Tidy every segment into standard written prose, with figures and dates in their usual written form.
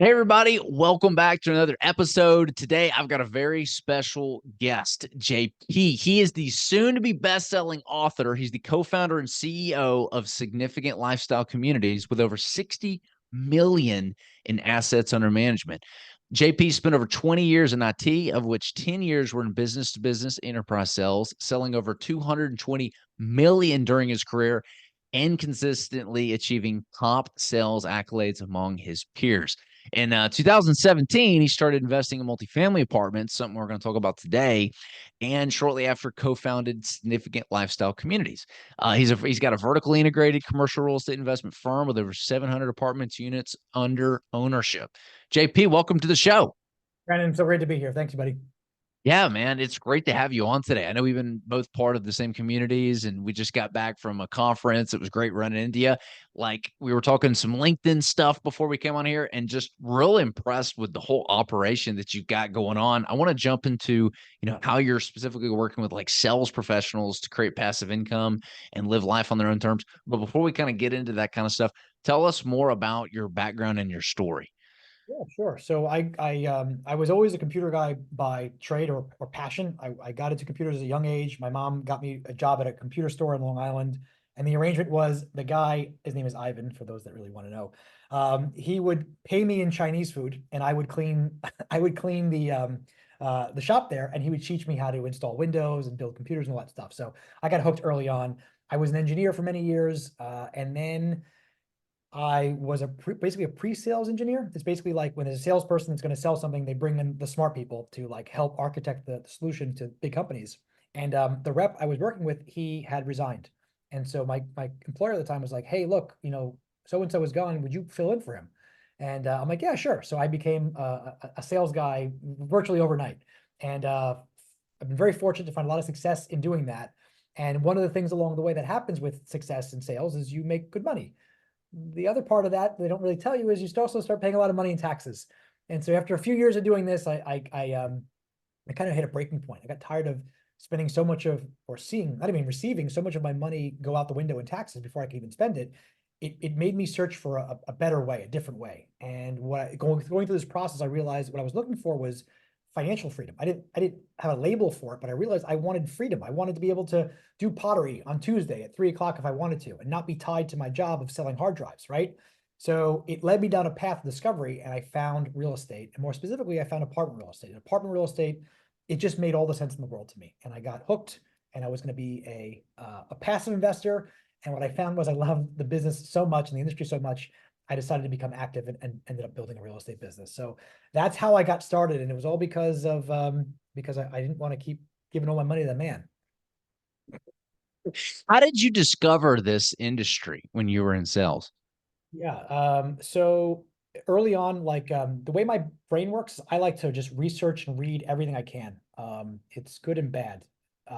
Hey, everybody, welcome back to another episode. Today, I've got a very special guest, JP. He is the soon to be best selling author. He's the co founder and CEO of Significant Lifestyle Communities with over 60 million in assets under management. JP spent over 20 years in IT, of which 10 years were in business to business enterprise sales, selling over 220 million during his career and consistently achieving top sales accolades among his peers. In 2017, he started investing in multifamily apartments, something we're going to talk about today, and shortly after co-founded Significant Lifestyle Communities. He's got a vertically integrated commercial real estate investment firm with over 700 apartments units under ownership. JP, welcome to the show. Brandon, so great to be here. Thanks, buddy. Yeah, man, it's great to have you on today. I know we've been both part of the same communities and we just got back from a conference. It was great running into you. Like we were talking some LinkedIn stuff before we came on here and just real impressed with the whole operation that you've got going on. I want to jump into, how you're specifically working with like sales professionals to create passive income and live life on their own terms. But before we kind of get into that kind of stuff, tell us more about your background and your story. Yeah, sure. So I was always a computer guy by trade or passion. I got into computers at a young age. My mom got me a job at a computer store in Long Island, and the arrangement was the guy, his name is Ivan, for those that really want to know. He would pay me in Chinese food, and I would clean I would clean the shop there, and he would teach me how to install Windows and build computers and all that stuff. So I got hooked early on. I was an engineer for many years, and then I was basically a pre-sales engineer. It's basically like when there's a salesperson that's going to sell something, they bring in the smart people to like help architect the solution to big companies. And the rep I was working with, he had resigned. And so my employer at the time was like, "Hey, look, so and so is gone. Would you fill in for him?" And I'm like, "Yeah, sure." So I became a sales guy virtually overnight. And I've been very fortunate to find a lot of success in doing that. And one of the things along the way that happens with success in sales is you make good money. The other part of that they don't really tell you is you also start paying a lot of money in taxes. And so after a few years of doing this, I kind of hit a breaking point. I got tired of spending so much of, or seeing, not even receiving so much of my money go out the window in taxes before I could even spend it. It made me search for a better way, a different way. And going through this process, I realized what I was looking for was financial freedom. I didn't have a label for it, but I realized I wanted freedom. I wanted to be able to do pottery on Tuesday at 3 o'clock if I wanted to, and not be tied to my job of selling hard drives, right? So it led me down a path of discovery, and I found real estate. And more specifically, I found apartment real estate. Apartment real estate, it just made all the sense in the world to me. And I got hooked, and I was going to be a passive investor. And what I found was I loved the business so much and the industry so much, I decided to become active and ended up building a real estate business. So that's how I got started. And it was all because I didn't want to keep giving all my money to the man. How did you discover this industry when you were in sales? Yeah. So early on, like the way my brain works, I like to just research and read everything I can. It's good and bad.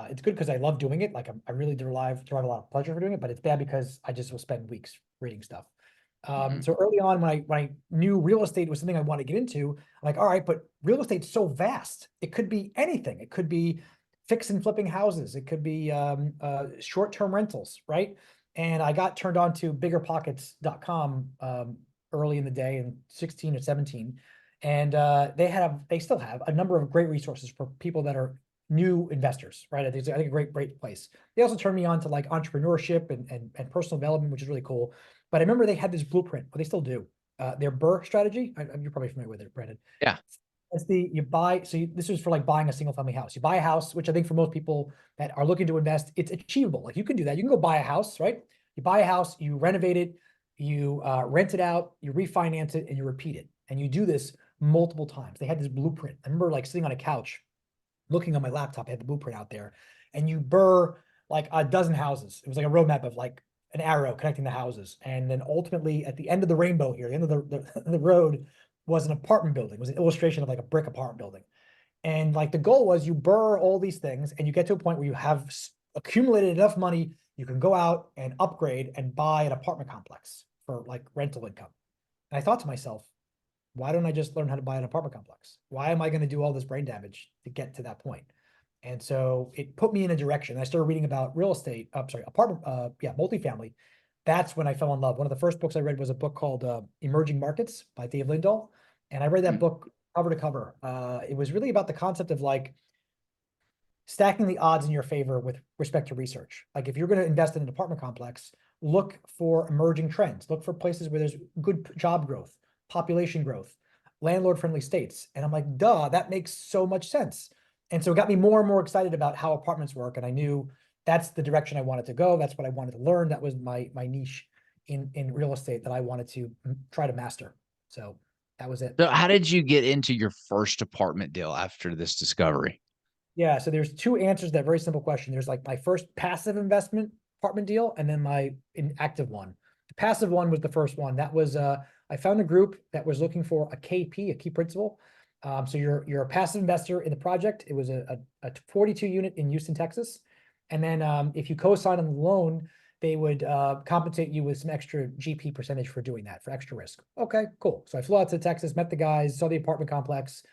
It's good because I love doing it. Like I really derive a lot of pleasure for doing it, but it's bad because I just will spend weeks reading stuff. Mhm. So early on, when I knew real estate was something I wanted to get into, I'm like, all right, but real estate's so vast. It could be anything. It could be fix and flipping houses. It could be short-term rentals, right? And I got turned on to biggerpockets.com early in the day in 16 or 17. And they still have a number of great resources for people that are new investors, right? I think a great place. They also turned me on to like entrepreneurship and personal development, which is really cool. But I remember they had this blueprint, or they still do. Their Burr strategy. You're probably familiar with it, Brandon. Yeah. That's you buy. So this was for like buying a single family house. You buy a house, which I think for most people that are looking to invest, it's achievable. Like you can do that. You can go buy a house, right? You buy a house, you renovate it, you rent it out, you refinance it, and you repeat it. And you do this multiple times. They had this blueprint. I remember like sitting on a couch, looking on my laptop. I had the blueprint out there, and you burr like a dozen houses. It was like a roadmap of like an arrow connecting the houses, and then ultimately at the end of the rainbow here, the end of the road was an apartment building. It was an illustration of like a brick apartment building. And like the goal was you burr all these things and you get to a point where you have accumulated enough money, you can go out and upgrade and buy an apartment complex for like rental income. And I thought to myself, why don't I just learn how to buy an apartment complex? Why am I going to do all this brain damage to get to that point? And so it put me in a direction. I started reading about real estate, apartment, multifamily. That's when I fell in love. One of the first books I read was a book called Emerging Markets by Dave Lindahl. And I read that book cover to cover. It was really about the concept of like stacking the odds in your favor with respect to research. Like if you're going to invest in an apartment complex, look for emerging trends, look for places where there's good job growth, population growth, landlord-friendly states. And I'm like, duh, that makes so much sense. And so it got me more and more excited about how apartments work. And I knew that's the direction I wanted to go. That's what I wanted to learn. That was my niche in real estate that I wanted to try to master. So that was it. So how did you get into your first apartment deal after this discovery? Yeah, so there's two answers to that very simple question. There's like my first passive investment apartment deal and then my active one. The passive one was the first one. That was I found a group that was looking for a KP, a key principal. So you're a passive investor in the project. It was a 42 unit in Houston, Texas. And then if you co-sign on the loan, they would compensate you with some extra GP percentage for doing that, for extra risk. Okay, cool. So I flew out to Texas, met the guys, saw the apartment complex,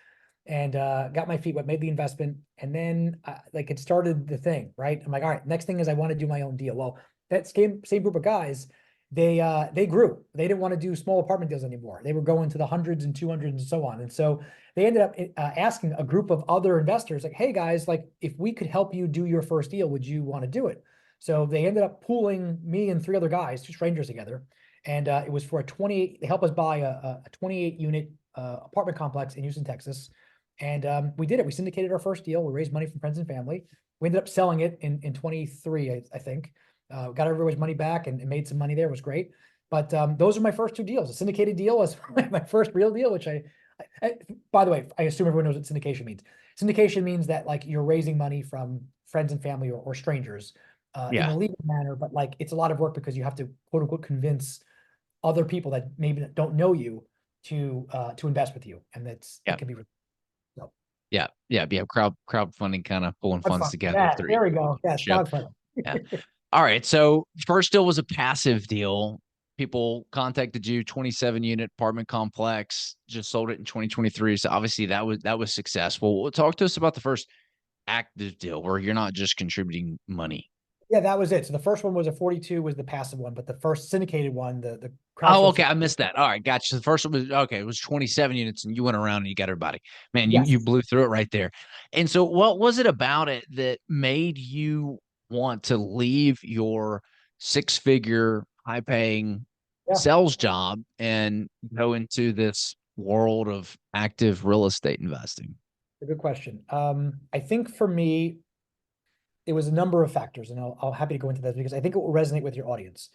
and got my feet wet, made the investment, and then like it started the thing, right? I'm like, all right, next thing is I want to do my own deal. Well, that same group of guys, they grew. They didn't want to do small apartment deals anymore. They were going to the hundreds and 200s and so on. And so they ended up asking a group of other investors, like, hey guys, like if we could help you do your first deal, would you want to do it? So they ended up pooling me and three other guys, two strangers together. And it was for a 28, they helped us buy a 28 unit apartment complex in Houston, Texas. And we did it. We syndicated our first deal. We raised money from friends and family. We ended up selling it in 23, I think. Got everybody's money back and made some money there. It was great. But those are my first two deals. A syndicated deal was my first real deal, which by the way, I assume everyone knows what syndication means. Syndication means that like you're raising money from friends and family or strangers in Yeah. a legal manner, but like it's a lot of work because you have to quote unquote convince other people that maybe don't know you to invest with you, and Yeah. it can be so. Yeah. Crowdfunding, kind of pulling That's funds fun. together Yeah, through there we go. Yes, ship. crowdfunding. Yeah. All right. So first deal was a passive deal. People contacted you, 27 unit apartment complex, just sold it in 2023. So obviously that was successful. Well, talk to us about the first active deal where you're not just contributing money. Yeah, that was it. So the first one was a 42, was the passive one, but the first syndicated one, the Oh, okay. crowdsourcing. I missed that. All right, gotcha. The first one was okay. It was 27 units, and you went around and you got everybody. Man, you Yes. blew through it right there. And so, what was it about it that made you want to leave your six-figure, high-paying Yeah, sales job and go into this world of active real estate investing? a good question. I think for me, it was a number of factors, and I'll happy to go into that because I think it will resonate with your audience.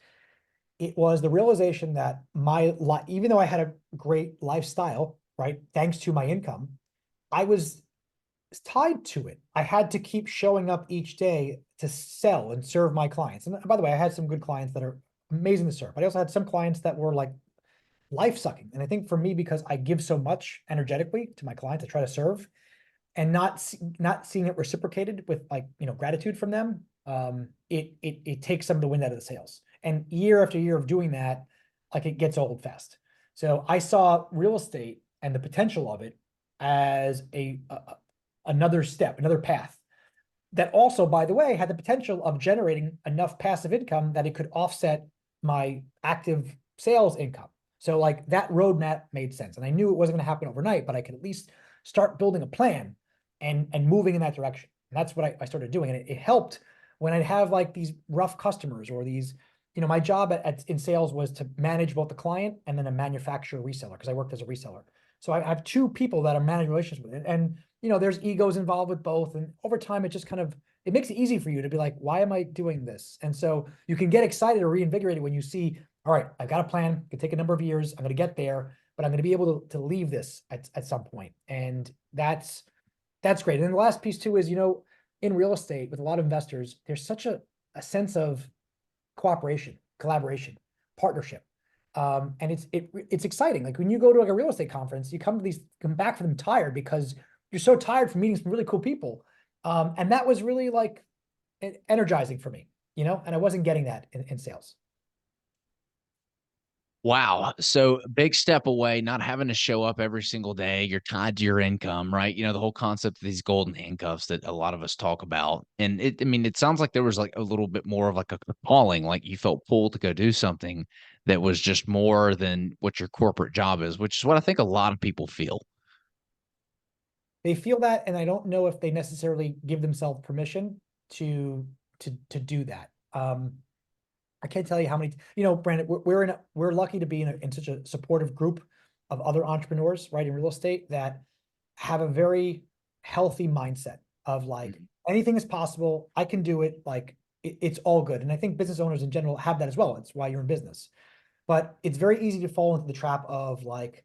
It was the realization that my life, even though I had a great lifestyle, right, thanks to my income, I was tied to it. I had to keep showing up each day to sell and serve my clients. And by the way, I had some good clients that are amazing to serve, but I also had some clients that were like life sucking. And I think for me, because I give so much energetically to my clients, I try to serve and not seeing it reciprocated with like, gratitude from them. It takes some of the wind out of the sails. And year after year of doing that, like it gets old fast. So I saw real estate and the potential of it as another step, another path that also, by the way, had the potential of generating enough passive income that it could offset my active sales income. So like that roadmap made sense. And I knew it wasn't going to happen overnight, but I could at least start building a plan and moving in that direction. And that's what I started doing. And it helped when I'd have like these rough customers or these, my job in sales was to manage both the client and then a manufacturer reseller because I worked as a reseller. So I have two people that I'm managing relationships with. And there's egos involved with both. And over time, it makes it easy for you to be like, why am I doing this? And so you can get excited or reinvigorated when you see, all right, I've got a plan. It could take a number of years. I'm going to get there, but I'm going to be able to leave this at some point. And that's great. And then the last piece too is, in real estate with a lot of investors, there's such a sense of cooperation, collaboration, partnership. And it's exciting. Like when you go to like a real estate conference, you come back from them tired because you're so tired from meeting some really cool people. And that was really like energizing for me, and I wasn't getting that in sales. Wow. So big step away, not having to show up every single day. You're tied to your income, right? The whole concept of these golden handcuffs that a lot of us talk about. And I mean, it sounds like there was like a little bit more of like a calling, like you felt pulled to go do something that was just more than what your corporate job is, which is what I think a lot of people feel. They feel that, and I don't know if they necessarily give themselves permission to do that. I can't tell you how many, Brandon, we're lucky to be in such a supportive group of other entrepreneurs, right, in real estate that have a very healthy mindset of like Mhm. anything is possible. I can do it. Like it's all good. And I think business owners in general have that as well. It's why you're in business. But it's very easy to fall into the trap of like,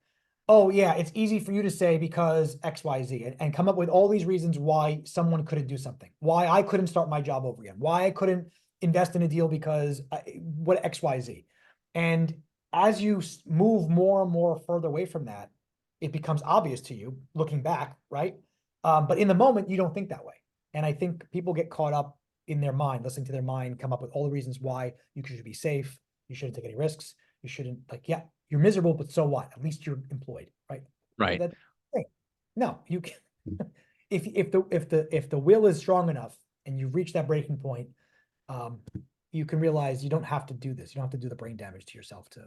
oh yeah, it's easy for you to say because XYZ and come up with all these reasons why someone couldn't do something, why I couldn't start my job over again, why I couldn't invest in a deal because what XYZ. And as you move more and more further away from that, it becomes obvious to you looking back, right? But in the moment, you don't think that way. And I think people get caught up in their mind, listening to their mind, come up with all the reasons why you should be safe, you shouldn't take any risks, you shouldn't like, yeah, you're miserable, but so what? At least you're employed, right? Right. That hey, no, you can if the will is strong enough and you reach that breaking point, um, you can realize you don't have to do this. You don't have to do the brain damage to yourself to,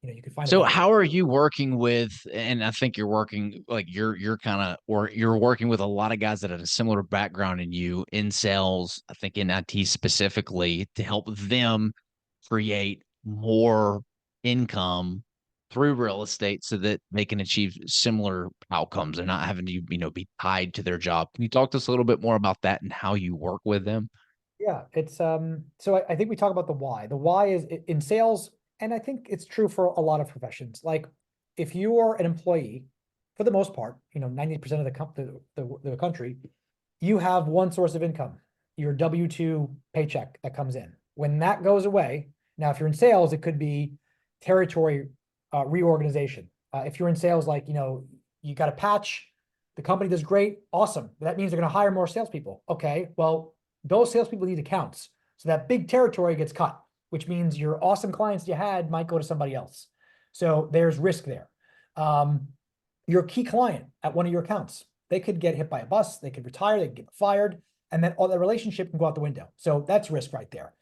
you can find a So better way. how are you working with, and I think you're working like you're kind of, or you're working with a lot of guys that have a similar background in you in sales, I think in IT specifically, to help them create more income through real estate so that they can achieve similar outcomes. They're not having to, be tied to their job. Can you talk to us a little bit more about that and how you work with them? Yeah, it's so I think we talk about the why. The why is in sales, and I think it's true for a lot of professions. Like if you are an employee, for the most part, 90% of the country, you have one source of income, your W-2 paycheck that comes in. When that goes away, now if you're in sales, it could be territory reorganization. If you're in sales, like you got a patch, the company does great, awesome. That means they're going to hire more salespeople. Okay, well, those salespeople need accounts. So that big territory gets cut, which means your awesome clients you had might go to somebody else. So there's risk there. Um, your key client at one of your accounts, they could get hit by a bus, they could retire, they could get fired, and then all that relationship can go out the window. So that's risk right there.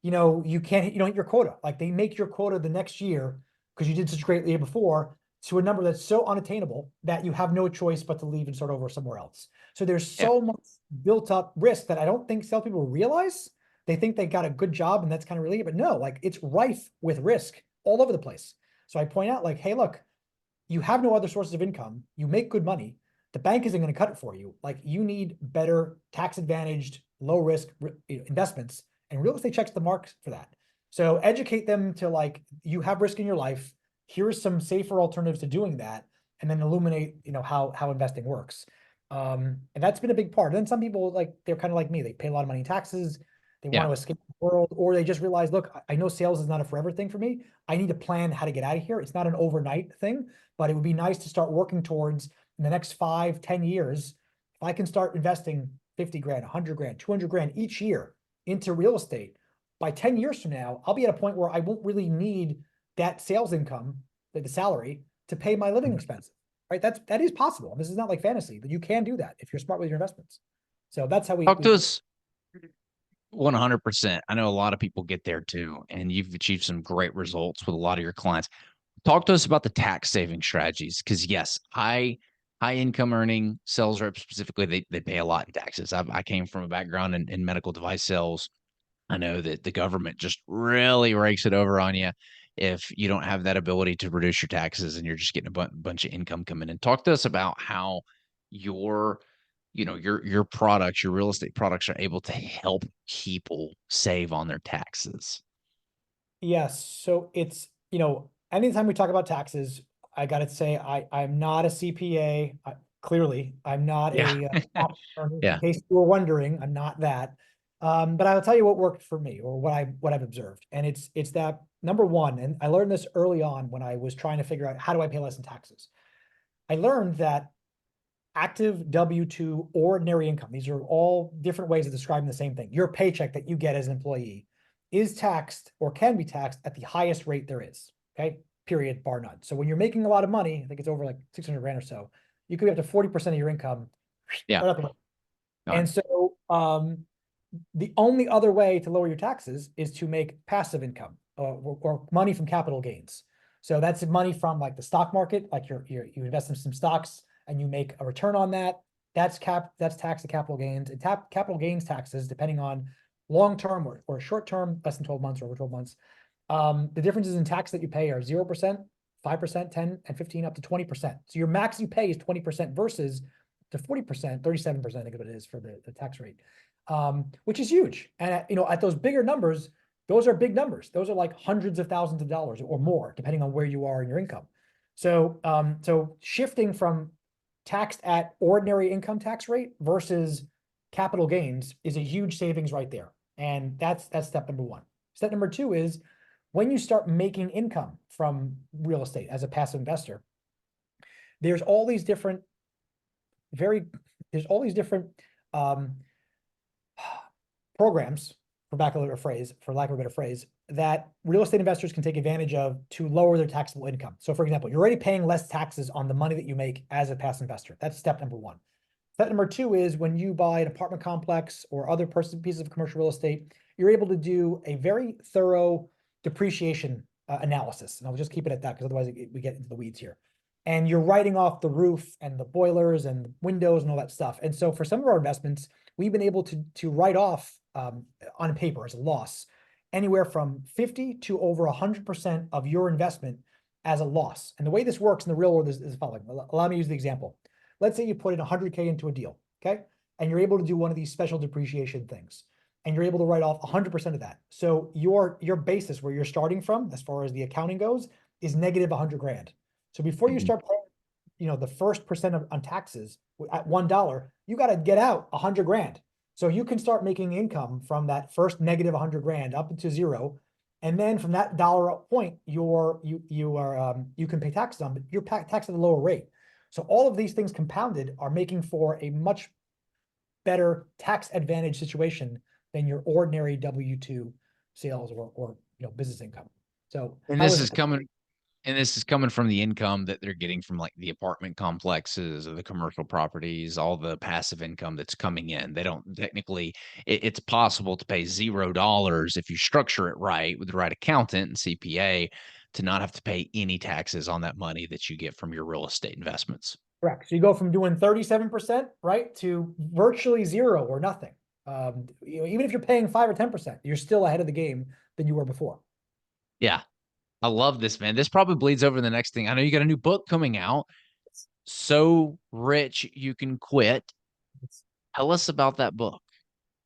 You can't, you don't hit your quota. Like they make your quota the next year because you did such great the year before to a number that's so unattainable that you have no choice but to leave and start over somewhere else. So there's Yeah. so much built up risk that I don't think salespeople realize. They think they got a good job and that's kind of really, but no, like it's rife with risk all over the place. So I point out like, hey, look, you have no other sources of income. You make good money. The bank isn't going to cut it for you. Like you need better tax advantaged, low risk investments, and real estate checks the mark for that. So educate them to like, you have risk in your life. Here's some safer alternatives to doing that, and then illuminate, how investing works. And that's been a big part. And then some people like they're kind of like me. They pay a lot of money in taxes. They want Yeah. to escape the world, or they just realize, look, I know sales is not a forever thing for me. I need to plan how to get out of here. It's not an overnight thing, but it would be nice to start working towards in the next 5, 10 years. If I can start investing 50 grand, 100 grand, 200 grand each year into real estate, by 10 years from now, I'll be at a point where I won't really need that sales income, the salary, to pay my living expenses. Right? That is possible. This is not like fantasy, but you can do that if you're smart with your investments. So that's how Talk to we us 100%. I know a lot of people get there too, and you've achieved some great results with a lot of your clients. Talk to us about the tax saving strategies because yes, high income earning sales reps specifically, they pay a lot in taxes. I came from a background in medical device sales. I know that the government just really rakes it over on you if you don't have that ability to reduce your taxes and you're just getting a bunch of income coming in. Talk to us about how your your products, your real estate products are able to help people save on their taxes. Yes. So it's, anytime we talk about taxes, I got to say, I'm not a CPA. Clearly, I'm not Yeah. a tax attorney. In Yeah. case you were wondering, I'm not that. But I'll tell you what worked for me or what I've observed. And it's that number one, and I learned this early on when I was trying to figure out how do I pay less in taxes. I learned that active W-2 ordinary income, these are all different ways of describing the same thing. Your paycheck that you get as an employee is taxed or can be taxed at the highest rate there is. Okay, period, bar none. So when you're making a lot of money, I think it's over like 600 grand or so, you could be up to 40% of your income Yeah. right up the. Got And it. so the only other way to lower your taxes is to make passive income or money from capital gains. So that's money from like the stock market, like you invest in some stocks and you make a return on that. That's tax to capital gains, and capital gains taxes, depending on long term or short term, less than 12 months or over 12 months. The differences in tax that you pay are 0%, 5%, 10, and 15, up to 20%. So your max you pay is 20% versus to 40%, 37%, I think what it is for the tax rate, which is huge. And at those bigger numbers, those are big numbers. Those are like hundreds of thousands of dollars or more, depending on where you are in your income. So shifting from taxed at ordinary income tax rate versus capital gains is a huge savings right there. And that's step number one. Step number two is when you start making income from real estate as a passive investor, there's all these different um, programs, for lack of a better phrase, that real estate investors can take advantage of to lower their taxable income. So for example, you're already paying less taxes on the money that you make as a passive investor. That's step number one. Step number two is when you buy an apartment complex or other pieces of commercial real estate, you're able to do a very thorough depreciation analysis. And I'll just keep it at that because otherwise we get into the weeds here. And you're writing off the roof and the boilers and the windows and all that stuff. And so for some of our investments, we've been able to write off on paper as a loss anywhere from 50 to over 100% of your investment as a loss. And the way this works in the real world is the following. Allow me to use the example. Let's say you put in 100K into a deal, okay? And you're able to do one of these special depreciation things, and you're able to write off 100% of that. So your basis where you're starting from, as far as the accounting goes, is negative 100 grand. So before you start paying, the first percent on taxes at $1, you got to get out 100 grand. So you can start making income from that first negative 100 grand up into zero. And then from that dollar point, you can pay taxes on, but you're taxed at a lower rate. So all of these things compounded are making for a much better tax advantage situation than your ordinary W-2 sales or business income. So And this is coming from the income that they're getting from like the apartment complexes or the commercial properties, all the passive income that's coming in. They don't technically, it's possible to pay $0 if you structure it right with the right accountant and CPA to not have to pay any taxes on that money that you get from your real estate investments. Correct. So you go from doing 37%, right, to virtually zero or nothing. Even if you're paying 5 or 10%, you're still ahead of the game than you were before. Yeah. I love this, man. This probably bleeds over the next thing. I know you got a new book coming out, So Rich You Can Quit. Tell us about that book.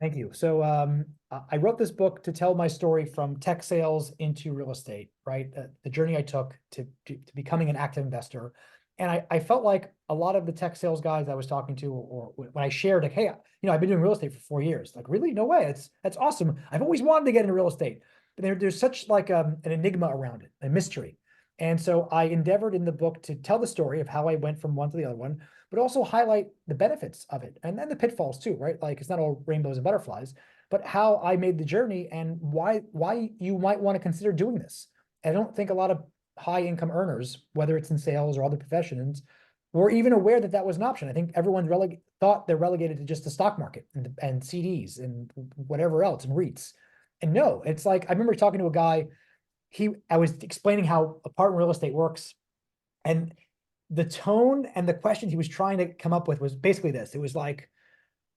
Thank you. So I wrote this book to tell my story from tech sales into real estate, right? The journey I took to becoming an active investor. And I felt like a lot of the tech sales guys I was talking to, or when I shared, like, hey, I've been doing real estate for 4 years. Like, really? No way. That's awesome. I've always wanted to get into real estate. But there's such like an enigma around it, a mystery. And so I endeavored in the book to tell the story of how I went from one to the other one, but also highlight the benefits of it and then the pitfalls too, right? Like it's not all rainbows and butterflies, but how I made the journey and why you might want to consider doing this. I don't think a lot of high income earners, whether it's in sales or other professions, were even aware that that was an option. I think everyone thought they're relegated to just the stock market and CDs and whatever else and REITs. And no, it's like I remember talking to a guy. I was explaining how apartment real estate works, and the tone and the questions he was trying to come up with was basically this. It was like,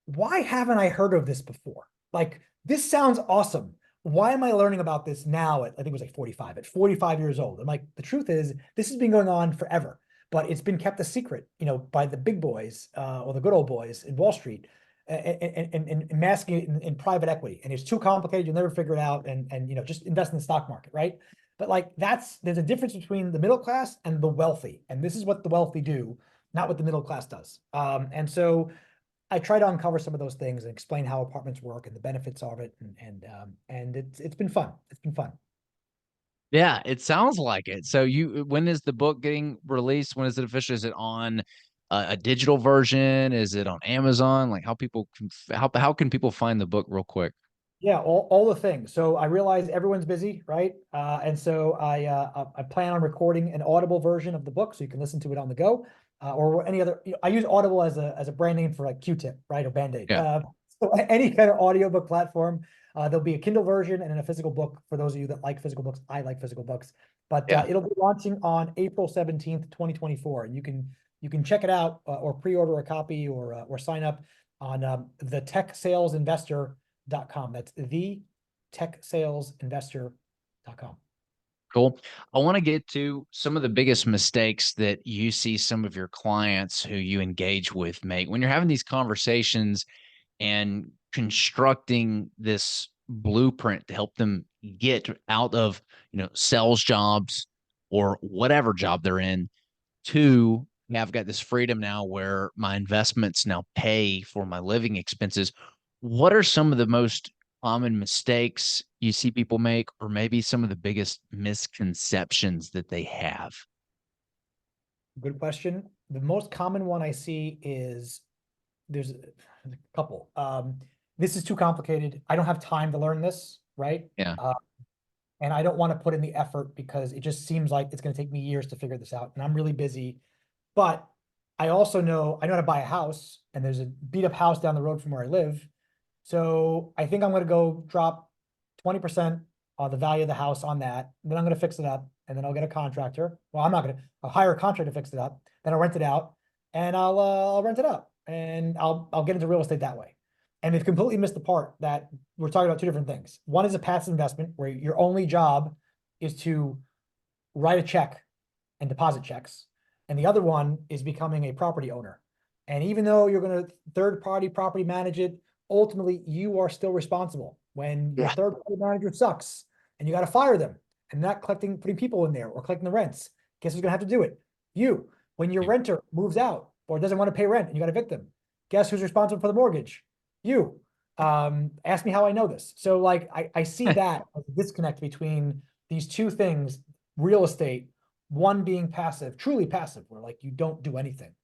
why haven't I heard of this before? Like, this sounds awesome. Why am I learning about this now at, I think it was like 45, at 45 years old? I'm like, the truth is, this has been going on forever, but it's been kept a secret, by the big boys or the good old boys in Wall Street and masking it in private equity. And it's too complicated. You'll never figure it out. And just invest in the stock market, right? But like there's a difference between the middle class and the wealthy. And this is what the wealthy do, not what the middle class does. And so I try to uncover some of those things and explain how apartments work and the benefits of it. And it's been fun. It's been fun. Yeah, it sounds like it. So when is the book getting released? When is it official? Is it on a digital version? Is it on Amazon? Like how can people find the book real quick? Yeah, all the things. So I realize everyone's busy, right? And so I plan on recording an Audible version of the book so you can listen to it on the go, or any other. I use Audible as a brand name for like Q-tip, right, or Band-Aid. Yeah. So any kind of audiobook platform. There'll be a Kindle version and then a physical book for those of you that like physical books. I like physical books, but Yeah. it'll be launching on April 17th, 2024, and you can check it out or pre-order a copy or sign up on the techsalesinvestor.com. That's the techsalesinvestor.com. Cool. I want to get to some of the biggest mistakes that you see some of your clients who you engage with make when you're having these conversations and constructing this blueprint to help them get out of, sales jobs or whatever job they're in to, yeah, I've got this freedom now where my investments now pay for my living expenses. What are some of the most common mistakes you see people make, or maybe some of the biggest misconceptions that they have? Good question. The most common one I see is there's a couple. This is too complicated. I don't have time to learn this, right? Yeah. And I don't want to put in the effort because it just seems like it's going to take me years to figure this out. And I'm really busy. But I know how to buy a house, and there's a beat up house down the road from where I live. So I think I'm going to go drop 20% on the value of the house on that. Then I'm going to fix it up, and then I'll get a contractor. Well, I'm not going to. I'll hire a contractor to fix it up. Then I'll rent it out, and I'll rent it out, and I'll get into real estate that way. And they've completely missed the part that we're talking about two different things. One is a passive investment where your only job is to write a check and deposit checks. And the other one is becoming a property owner. And even though you're going to third party property manage it, ultimately you are still responsible. When your Yeah. third party manager sucks and you got to fire them and not putting people in there or collecting the rents, guess who's going to have to do it? You. When your renter moves out or doesn't want to pay rent and you got to evict them, guess who's responsible for the mortgage? You. Ask me how I know this. So like I see that as a disconnect between these two things, real estate, one being passive, truly passive, where like you don't do anything,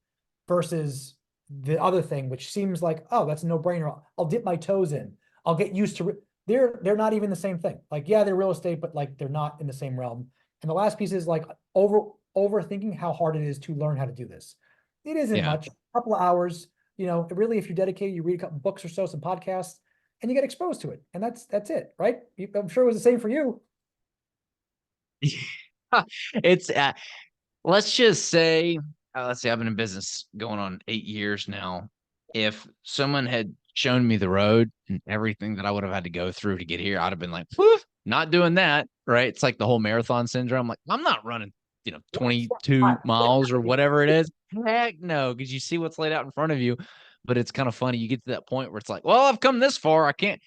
versus the other thing, which seems like, oh, that's a no-brainer. I'll dip my toes in. I'll get used to it. They're not even the same thing. Like, yeah, they're real estate, but like they're not in the same realm. And the last piece is like overthinking how hard it is to learn how to do this. It isn't Yeah. much, a couple of hours, really, if you're dedicated, you read a couple books or so, some podcasts, and you get exposed to it. And that's it, right? I'm sure it was the same for you. It's let's just say, let's say I've been in business going on 8 years now. If someone had shown me the road and everything that I would have had to go through to get here, I'd have been like, whew, not doing that. Right. It's like the whole marathon syndrome. Like, I'm not running, 22 miles or whatever it is. Heck no, because you see what's laid out in front of you. But it's kind of funny. You get to that point where it's like, well, I've come this far. I can't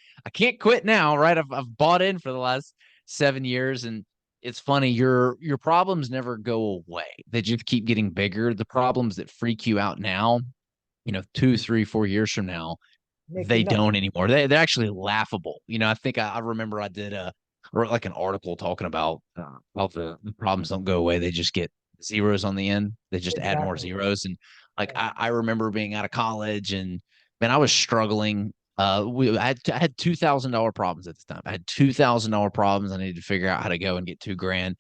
quit now. Right. I've bought in for the last 7 years. And it's funny, your problems never go away. They just keep getting bigger. The problems that freak you out now, 2, 3, 4 years from now, Make you they nuts. don't anymore. They're actually laughable. I think I remember I did wrote like an article talking about how the problems don't go away. They just get zeros on the end. They just add more Exactly. zeros. And like Yeah. I remember being out of college, and man, I was struggling. I had $2,000 problems at the time. I had $2,000 problems. I needed to figure out how to go and get 2 grand.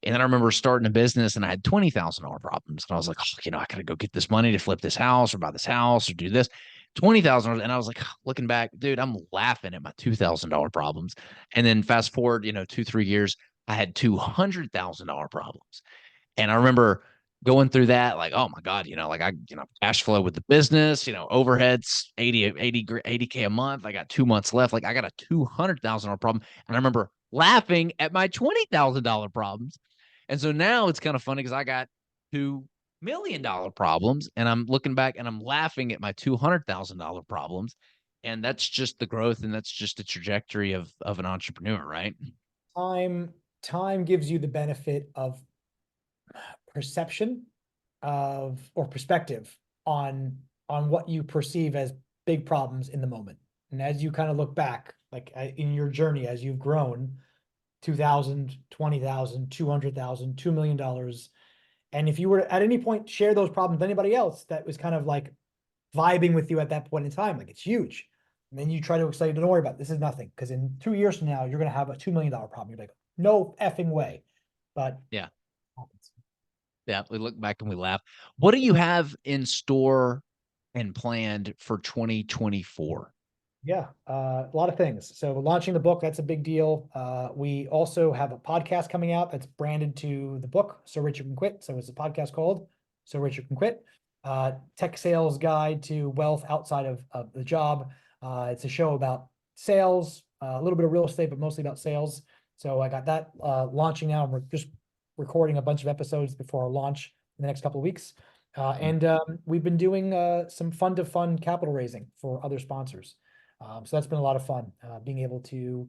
And then I remember starting a business and I had $20,000 problems. And I was like, oh, I gotta go get this money to flip this house or buy this house or do this. $20,000. And I was like, looking back, dude, I'm laughing at my $2,000 problems. And then fast forward, 2, 3 years, I had $200,000 problems. And I remember going through that, like, oh my God, like cash flow with the business, overheads, 80K a month. I got 2 months left. Like I got a $200,000 problem. And I remember laughing at my $20,000 problems. And so now it's kind of funny because I got $2 million problems, and I'm looking back and I'm laughing at my $200,000 problems. And that's just the growth, and that's just the trajectory of an entrepreneur, right? Time time gives you the benefit of perception of or perspective on what you perceive as big problems in the moment. And as you kind of look back, like in your journey as you've grown, 2,000, 20,000, 200,000, $2 million. And if you were at any point share those problems with anybody else that was kind of like vibing with you at that point in time, like it's huge. And then you try to explain, don't worry about it. This is nothing. Because in 2 years from now, you're going to have a $2 million problem. You're like, no effing way. But Yeah. it happens. Yeah. We look back and we laugh. What do you have in store and planned for 2024? Yeah, a lot of things. So launching the book, that's a big deal. We also have a podcast coming out that's branded to the book, So Rich You Can Quit. So it's a podcast called So Rich You Can Quit. Tech Sales Guide to Wealth Outside of the Job. It's a show about sales, a little bit of real estate, but mostly about sales. So I got that launching now. We're just recording a bunch of episodes before our launch in the next couple of weeks. And we've been doing some fund-to-fund capital raising for other sponsors. So that's been a lot of fun, being able to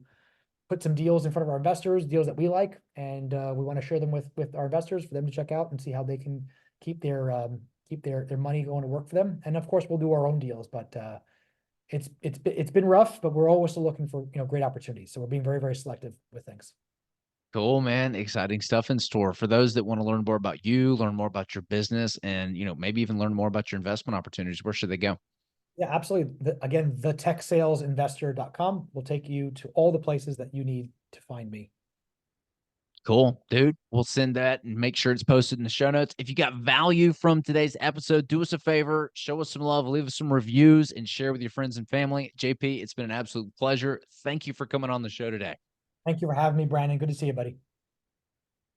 put some deals in front of our investors, deals that we like, and we want to share them with our investors for them to check out and see how they can keep their money going to work for them. And of course, we'll do our own deals, but it's been rough, but we're always still looking for great opportunities. So we're being very, very selective with things. Cool, man. Exciting stuff in store. For those that want to learn more about you, learn more about your business, and maybe even learn more about your investment opportunities, where should they go? Yeah, absolutely. Again, thetechsalesinvestor.com will take you to all the places that you need to find me. Cool, dude. We'll send that and make sure it's posted in the show notes. If you got value from today's episode, do us a favor, show us some love, leave us some reviews, and share with your friends and family. JP, it's been an absolute pleasure. Thank you for coming on the show today. Thank you for having me, Brandon. Good to see you, buddy.